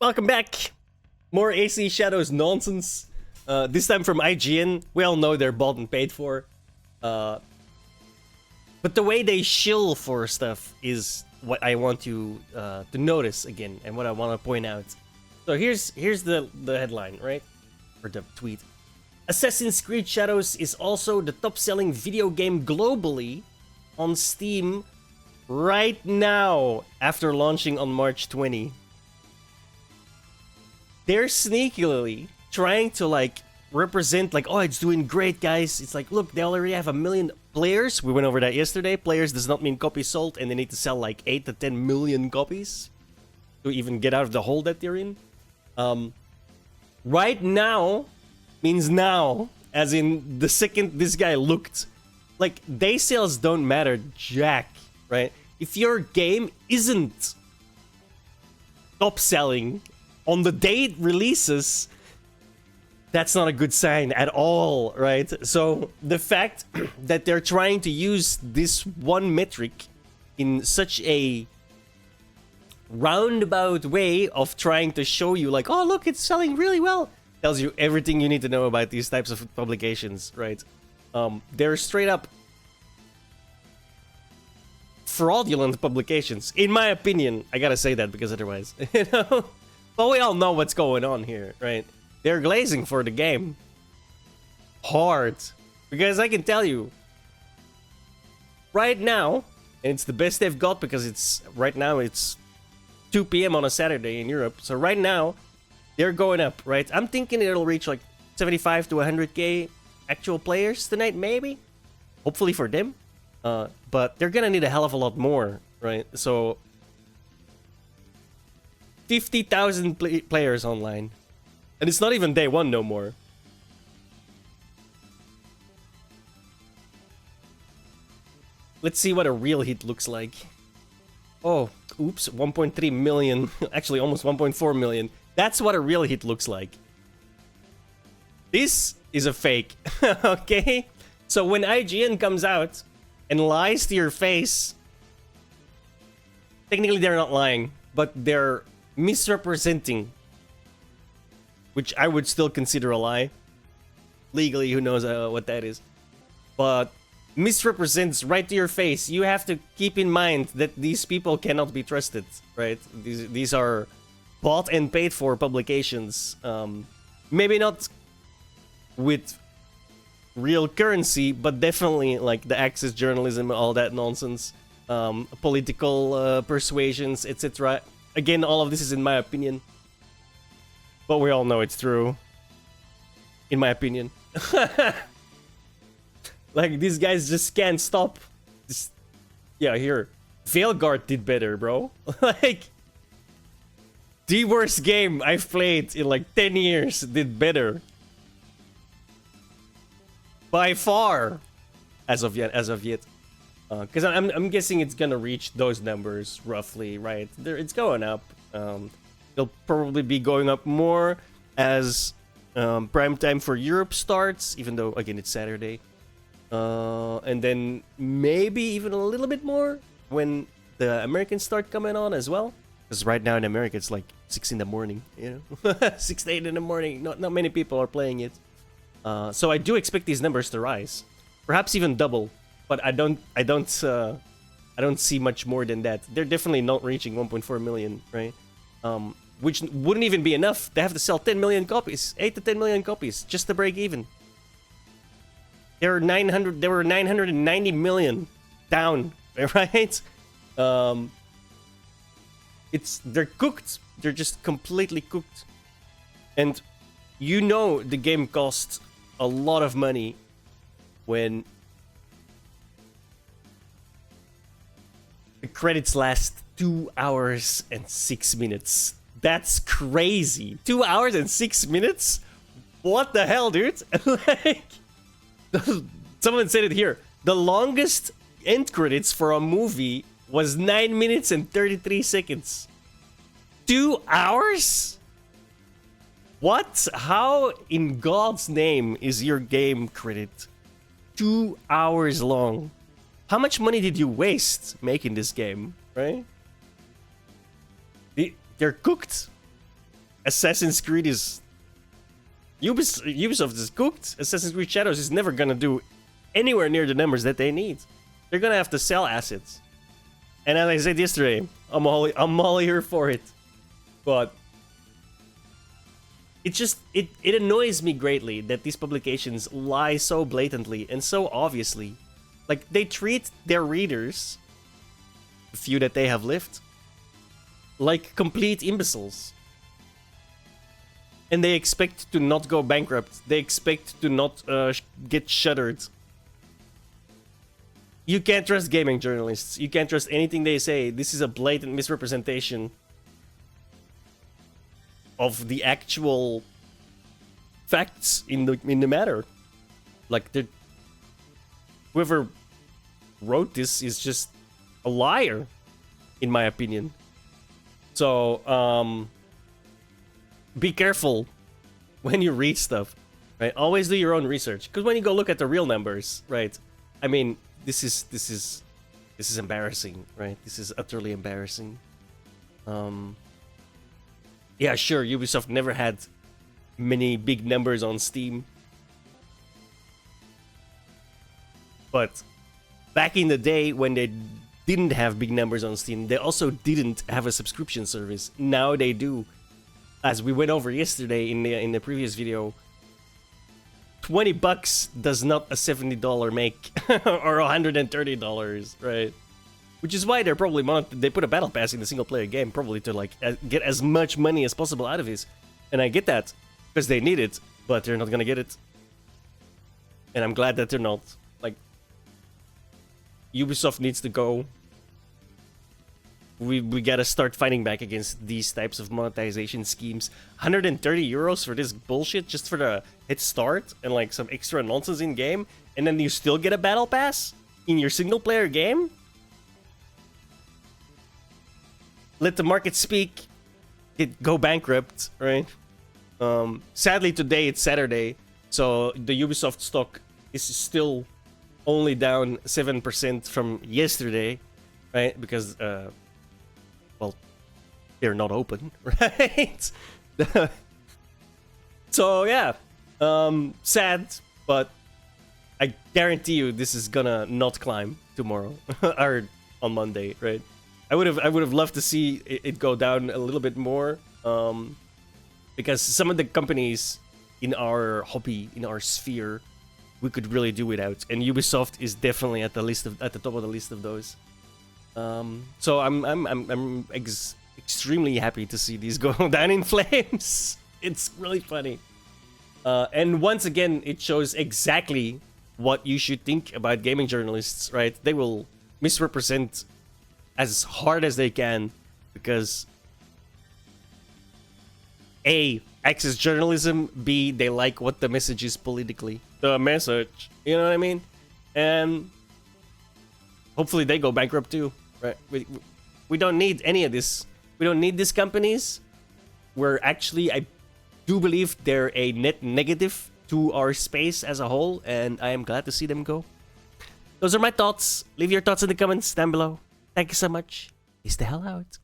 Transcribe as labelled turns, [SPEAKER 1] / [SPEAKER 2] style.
[SPEAKER 1] Welcome back! More AC Shadows nonsense. This time from IGN. We all know they're bought and paid for. But the way they shill for stuff is what I want you to notice again, and what I want to point out. So here's the headline, right? Or the tweet. Assassin's Creed Shadows is also the top-selling video game globally on Steam right now after launching on March 20. They're sneakily trying to represent oh, it's doing great, guys. It's like, look, they already have 1 million players. We went over that yesterday. Players does not mean copies sold, and they need to sell 8 to 10 million copies to even get out of the hole that they're in. Right now means now, as in the second this guy looked. Day sales don't matter jack, right? If your game isn't top selling on the day it releases, that's not a good sign at all, right? So the fact that they're trying to use this one metric in such a roundabout way of trying to show you oh, look, it's selling really well, tells you everything you need to know about these types of publications, right? They're straight up fraudulent publications, in my opinion. I gotta say that because otherwise, you know. But we all know what's going on here, right? They're glazing for the game hard, because I can tell you right now, and it's the best they've got because it's right now it's 2 p.m. on a Saturday in Europe. So right now they're going up, right? I'm thinking it'll reach 75 to 100k actual players tonight, maybe. Hopefully for them. But they're gonna need a hell of a lot more, right? So 50,000 players online. And it's not even day one no more. Let's see what a real hit looks like. Oh, oops, 1.3 million. Actually, almost 1.4 million. That's what a real hit looks like. This is a fake, okay? So when IGN comes out and lies to your face, technically they're not lying, but they're misrepresenting, which I would still consider a lie. Legally, who knows what that is. But misrepresents right to your face. You have to keep in mind that these people cannot be trusted, right? These are bought and paid for publications. Maybe not with real currency, but definitely the access journalism, all that nonsense, political persuasions, etc. Again, all of this is in my opinion, but we all know it's true, in my opinion. These guys just can't stop. Yeah, here, Veilguard did better, bro. The worst game I've played in 10 years did better. By far, as of yet. Because I'm guessing it's gonna reach those numbers roughly, right? It's going up. It'll probably be going up more as prime time for Europe starts, even though again it's Saturday. And then maybe even a little bit more when the Americans start coming on as well. Because right now in America it's 6 in the morning, you know, 6 to 8 in the morning. Not many people are playing it. So I do expect these numbers to rise, perhaps even double. But I don't see much more than that. They're definitely not reaching 1.4 million, right? Which wouldn't even be enough. They have to sell 10 million copies, 8 to 10 million copies, just to break even. There were 990 million down, right? They're cooked. They're just completely cooked. And you know the game costs a lot of money when the credits last 2 hours and 6 minutes. That's crazy. 2 hours and 6 minutes? What the hell, dude? Someone said it here. The longest end credits for a movie was 9 minutes and 33 seconds. 2 hours? What? How in God's name is your game credit 2 hours long? How much money did you waste making this game, right? They're cooked. Assassin's Creed is... Ubisoft is cooked. Assassin's Creed Shadows is never gonna do anywhere near the numbers that they need. They're gonna have to sell assets. And as I said yesterday, I'm all here for it. But it annoys me greatly that these publications lie so blatantly and so obviously. Like, they treat their readers, the few that they have left, like complete imbeciles. And they expect to not go bankrupt. They expect to not get shuttered. You can't trust gaming journalists. You can't trust anything they say. This is a blatant misrepresentation of the actual facts in the matter. Like, whoever wrote this is just a liar, in my opinion. So, be careful when you read stuff, right? Always do your own research, because when you go look at the real numbers, right? I mean, this is embarrassing, right? This is utterly embarrassing. Yeah, sure, Ubisoft never had many big numbers on Steam, but back in the day when they didn't have big numbers on Steam, they also didn't have a subscription service. Now they do. As we went over yesterday in the previous video, $20 does not a $70 make, or $130, right? Which is why they're probably they put a battle pass in the single player game, probably to like get as much money as possible out of this. And I get that because they need it, but they're not gonna get it. And I'm glad that they're not. Like, Ubisoft needs to go. We gotta start fighting back against these types of monetization schemes. 130 euros for this bullshit just for the head start and like some extra nonsense in game, and then you still get a battle pass in your single player game? Let the market speak. Go bankrupt, right? Sadly today it's Saturday, so the Ubisoft stock is still only down 7% from yesterday, right? Because well, they're not open, right? So yeah, sad, but I guarantee you this is gonna not climb tomorrow or on Monday, right? I would have loved to see it go down a little bit more, because some of the companies in our hobby, in our sphere, we could really do without, and Ubisoft is definitely at the top of the list of those. So I'm extremely happy to see these go down in flames. It's really funny. And once again, it shows exactly what you should think about gaming journalists, right? They will misrepresent as hard as they can because A, access journalism, B, they like what the message is politically. The message, you know what I mean? And hopefully they go bankrupt too. Right, we don't need any of this. We don't need these companies. We're actually, I do believe they're a net negative to our space as a whole, and I am glad to see them go. Those are my thoughts. Leave your thoughts in the comments down below. Thank you so much. Peace the hell out.